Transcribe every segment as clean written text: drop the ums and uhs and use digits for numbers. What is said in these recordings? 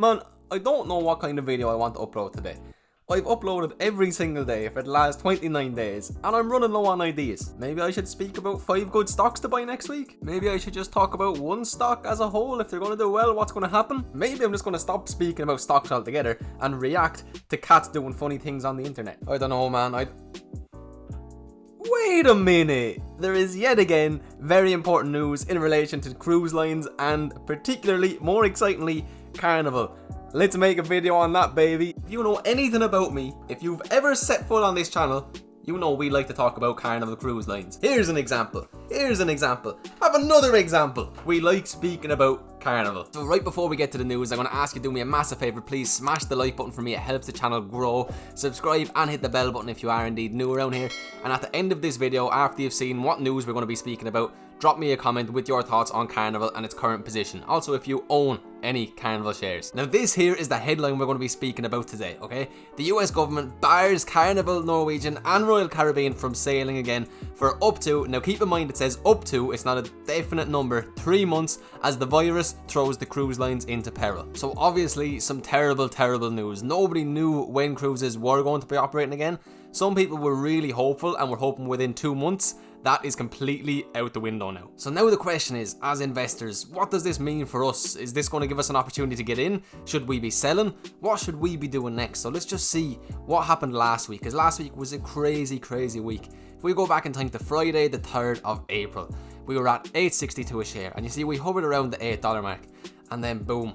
Man, I don't know what kind of video I want to upload today. I've uploaded every single day for the last 29 days, and I'm running low on ideas. Maybe I should speak about 5 good stocks to buy next week? Maybe I should just talk about one stock as a whole, if they're going to do well, what's going to happen? Maybe I'm just going to stop speaking about stocks altogether and react to cats doing funny things on the internet. I don't know, man. Wait a minute! There is yet again very important news in relation to cruise lines and particularly, more excitingly, Carnival. Let's make a video on that, baby. If you know anything about me, if you've ever set foot on this channel, you know we like to talk about Carnival Cruise Lines. Here's an example. Have another example. We like speaking about Carnival. So right before we get to the news, I'm going to ask you to do me a massive favour. Please smash the like button for me. It helps the channel grow. Subscribe and hit the bell button if you are indeed new around here. And at the end of this video, after you've seen what news we're going to be speaking about, drop me a comment with your thoughts on Carnival and its current position. Also, if you own any Carnival shares. Now, this here is the headline we're going to be speaking about today, okay? The US government bars Carnival, Norwegian and Royal Caribbean from sailing again for up to, now keep in mind it says up to, it's not a definite number, 3 months as the virus throws the cruise lines into peril. So obviously some terrible news. Nobody knew when cruises were going to be operating again. Some people were really hopeful and were hoping within 2 months. That is completely out the window now. So now the question is, as investors, what does this mean for us? Is this going to give us an opportunity to get in? Should we be selling? What should we be doing next? So let's just see what happened last week, because last week was a crazy week. If we go back in time to Friday, the 3rd of April, we were at $8.62 a share. And you see, we hovered around the $8 mark. And then boom,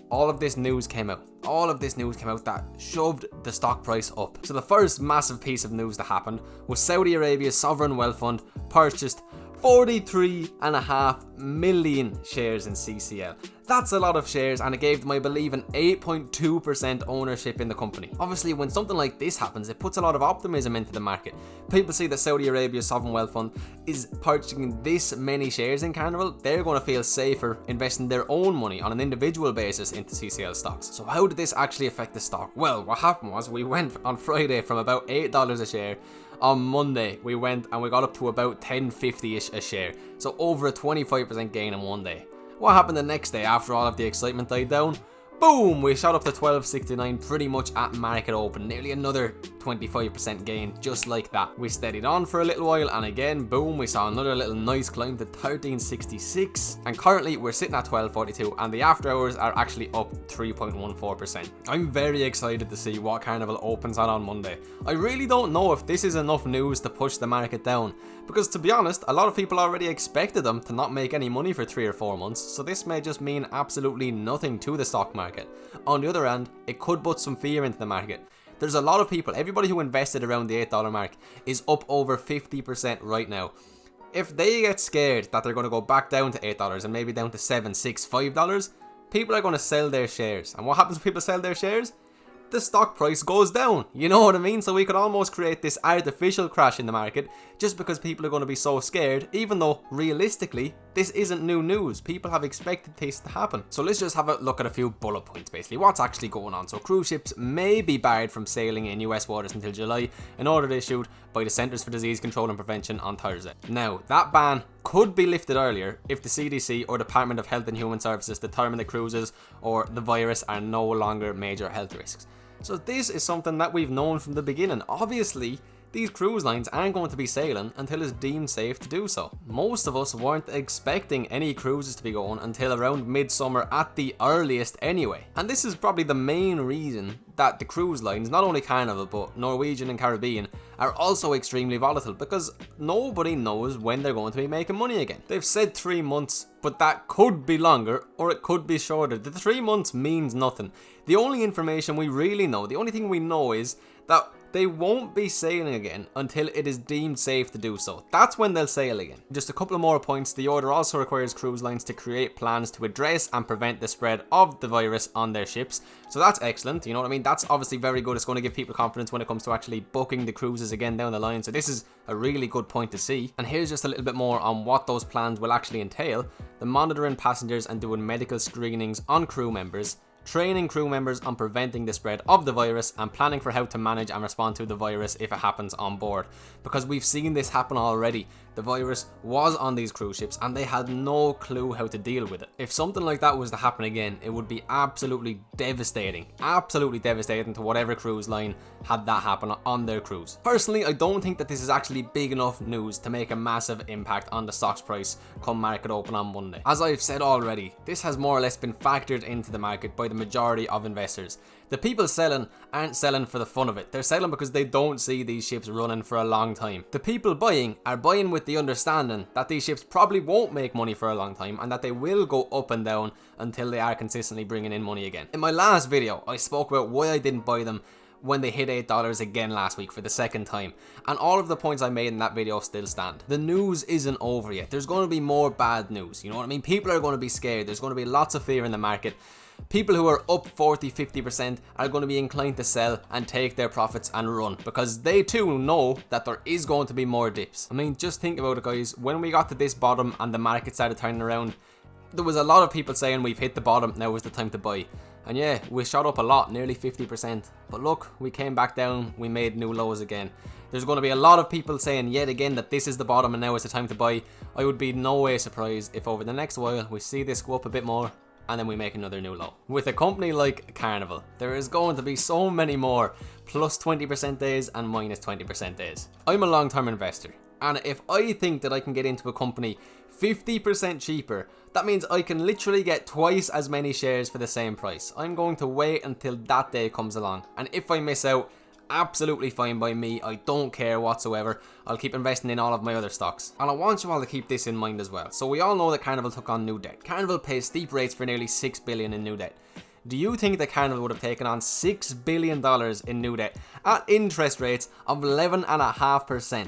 all of this news came out. That shoved the stock price up. So the first massive piece of news that happened was Saudi Arabia's sovereign wealth fund purchased 43.5 million shares in CCL. That's a lot of shares, and it gave them, I believe, an 8.2% ownership in the company. Obviously, when something like this happens, it puts a lot of optimism into the market. People see that Saudi Arabia's sovereign wealth fund is purchasing this many shares in Carnival. They're going to feel safer investing their own money on an individual basis into CCL stocks. So how did this actually affect the stock? Well, what happened was we went on Friday from about $8 a share. On Monday, we went and we got up to about $10.50-ish a share. So over a 25% gain in one day. What happened the next day after all of the excitement died down? Boom! We shot up to $12.69 pretty much at market open. Nearly another 25% gain just like that. We steadied on for a little while and again, boom, we saw another little nice climb to $13.66. And currently we're sitting at $12.42 and the after hours are actually up 3.14%. I'm very excited to see what Carnival opens on Monday. I really don't know if this is enough news to push the market down. Because to be honest, a lot of people already expected them to not make any money for 3 or 4 months. So this may just mean absolutely nothing to the stock market. On the other hand, it could put some fear into the market. There's a lot of people, everybody who invested around the $8 mark is up over 50% right now. If they get scared that they're going to go back down to $8 and maybe down to $7, $6, $5, people are going to sell their shares. And what happens when people sell their shares? The stock price goes down, you know what I mean? So we could almost create this artificial crash in the market just because people are going to be so scared, even though realistically this isn't new news. People have expected this to happen. So let's just have a look at a few bullet points basically. What's actually going on? So cruise ships may be barred from sailing in US waters until July, an order issued by the Centers for Disease Control and Prevention on Thursday. Now, that ban could be lifted earlier if the CDC or Department of Health and Human Services determine that cruises or the virus are no longer major health risks. So this is something that we've known from the beginning. Obviously, these cruise lines aren't going to be sailing until it's deemed safe to do so. Most of us weren't expecting any cruises to be going until around midsummer at the earliest anyway. And this is probably the main reason that the cruise lines, not only Carnival but Norwegian and Caribbean, are also extremely volatile because nobody knows when they're going to be making money again. They've said 3 months, but that could be longer or it could be shorter. The 3 months means nothing. The only information we really know, the only thing we know is that they won't be sailing again until it is deemed safe to do so. That's when they'll sail again. Just a couple of more points. The order also requires cruise lines to create plans to address and prevent the spread of the virus on their ships. So that's excellent, you know what I mean? That's obviously very good. It's going to give people confidence when it comes to actually booking the cruises again down the line. So this is a really good point to see. And here's just a little bit more on what those plans will actually entail. The monitoring passengers and doing medical screenings on crew members, training crew members on preventing the spread of the virus, and planning for how to manage and respond to the virus if it happens on board. Because we've seen this happen already. The virus was on these cruise ships and they had no clue how to deal with it. If something like that was to happen again, it would be absolutely devastating to whatever cruise line had that happen on their cruise. Personally, I don't think that this is actually big enough news to make a massive impact on the stock's price come market open on Monday. As I've said already, this has more or less been factored into the market by the majority of investors. The people selling aren't selling for the fun of it. They're selling because they don't see these ships running for a long time. The people buying are buying with the understanding that these ships probably won't make money for a long time and that they will go up and down until they are consistently bringing in money again. In my last video, I spoke about why I didn't buy them when they hit $8 again last week for the second time, and all of the points I made in that video still stand. The news isn't over yet. There's going to be more bad news, you know what I mean? People are going to be scared. There's going to be lots of fear in the market. People who are up 40-50% are going to be inclined to sell and take their profits and run, because they too know that there is going to be more dips. I mean, just think about it, guys. When we got to this bottom and the market started turning around, there was a lot of people saying we've hit the bottom, now is the time to buy. And yeah, we shot up a lot, nearly 50%. But look, we came back down, we made new lows again. There's going to be a lot of people saying yet again that this is the bottom and now is the time to buy. I would be no way surprised if over the next while we see this go up a bit more and then we make another new low. With a company like Carnival, there is going to be so many more plus 20% days and minus 20% days. I'm a long-term investor, and if I think that I can get into a company 50% cheaper, that means I can literally get twice as many shares for the same price. I'm going to wait until that day comes along, and if I miss out, absolutely fine by me. I don't care whatsoever. I'll keep investing in all of my other stocks. And I want you all to keep this in mind as well. So we all know that Carnival took on new debt. Carnival pays steep rates for nearly $6 billion in new debt. Do you think that Carnival would have taken on $6 billion in new debt at interest rates of 11.5%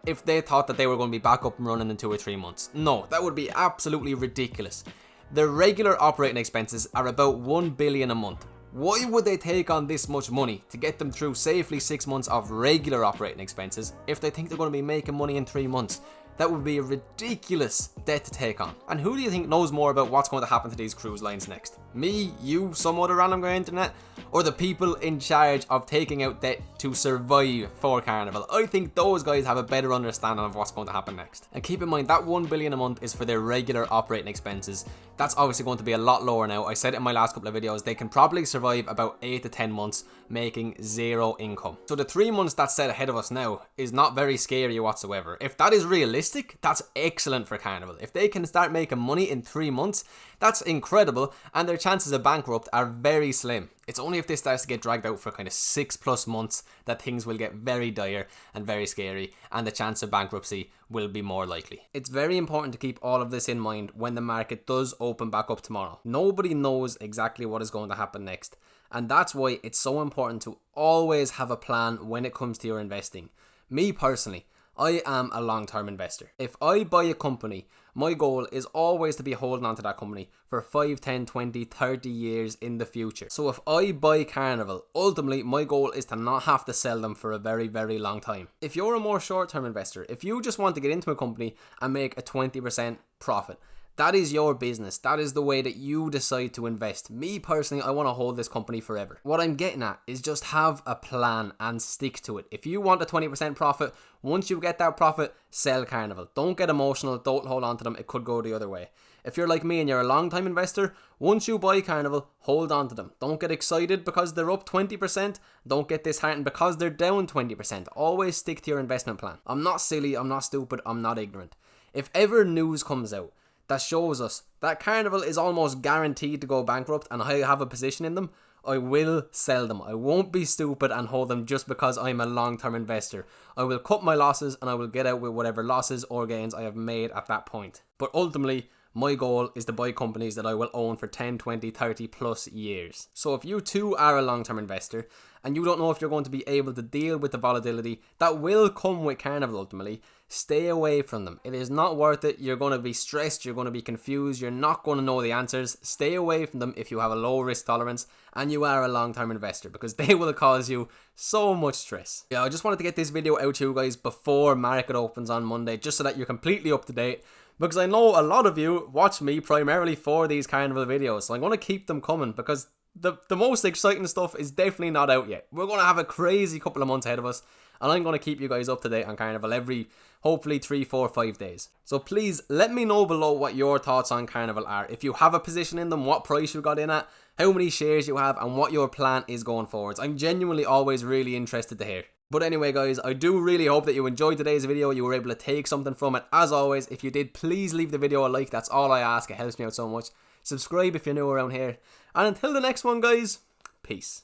if they thought that they were going to be back up and running in 2 or 3 months? No, that would be absolutely ridiculous. Their regular operating expenses are about $1 billion a month. Why would they take on this much money to get them through safely 6 months of regular operating expenses if they think they're going to be making money in 3 months? That would be a ridiculous debt to take on. And who do you think knows more about what's going to happen to these cruise lines next? Me, you, some other random guy on the internet? Or the people in charge of taking out debt to survive for Carnival? I think those guys have a better understanding of what's going to happen next. And keep in mind that $1 billion a month is for their regular operating expenses. That's obviously going to be a lot lower now. I said it in my last couple of videos, they can probably survive about 8 to 10 months making zero income. So the 3 months that's set ahead of us now is not very scary whatsoever. If that is realistic, that's excellent for Carnival. If they can start making money in 3 months, that's incredible, and their chances of bankrupt are very slim. It's only if this starts to get dragged out for kind of 6+ months that things will get very dire and very scary, and the chance of bankruptcy will be more likely. It's very important to keep all of this in mind when the market does open back up tomorrow. Nobody knows exactly what is going to happen next, and that's why it's so important to always have a plan when it comes to your investing. Me personally, I am a long-term investor. If I buy a company, my goal is always to be holding on to that company for 5, 10, 20, 30 years in the future. So if I buy Carnival, ultimately my goal is to not have to sell them for a very, very long time. If you're a more short-term investor, if you just want to get into a company and make a 20% profit, that is your business. That is the way that you decide to invest. Me personally, I want to hold this company forever. What I'm getting at is just have a plan and stick to it. If you want a 20% profit, once you get that profit, sell Carnival. Don't get emotional. Don't hold on to them. It could go the other way. If you're like me and you're a long-time investor, once you buy Carnival, hold on to them. Don't get excited because they're up 20%. Don't get disheartened because they're down 20%. Always stick to your investment plan. I'm not silly. I'm not stupid. I'm not ignorant. If ever news comes out that shows us that Carnival is almost guaranteed to go bankrupt and I have a position in them, I will sell them. I won't be stupid and hold them just because I'm a long-term investor. I will cut my losses and I will get out with whatever losses or gains I have made at that point. But ultimately, my goal is to buy companies that I will own for 10, 20, 30 plus years. So if you too are a long-term investor and you don't know if you're going to be able to deal with the volatility that will come with Carnival ultimately, stay away from them. It is not worth it. You're going to be stressed, you're going to be confused, you're not going to know the answers. Stay away from them if you have a low risk tolerance and you are a long-term investor, because they will cause you so much stress. Yeah, I just wanted to get this video out to you guys before market opens on Monday, just so that you're completely up to date. Because I know a lot of you watch me primarily for these Carnival videos, so I'm going to keep them coming because the most exciting stuff is definitely not out yet. We're going to have a crazy couple of months ahead of us, and I'm going to keep you guys up to date on Carnival every, hopefully 3, 4, 5 days. So please let me know below what your thoughts on Carnival are. If you have a position in them, what price you got in at, how many shares you have, and what your plan is going forwards. I'm genuinely always really interested to hear. But anyway guys, I do really hope that you enjoyed today's video, you were able to take something from it. As always, if you did, please leave the video a like, that's all I ask, it helps me out so much. Subscribe if you're new around here. And until the next one guys, peace.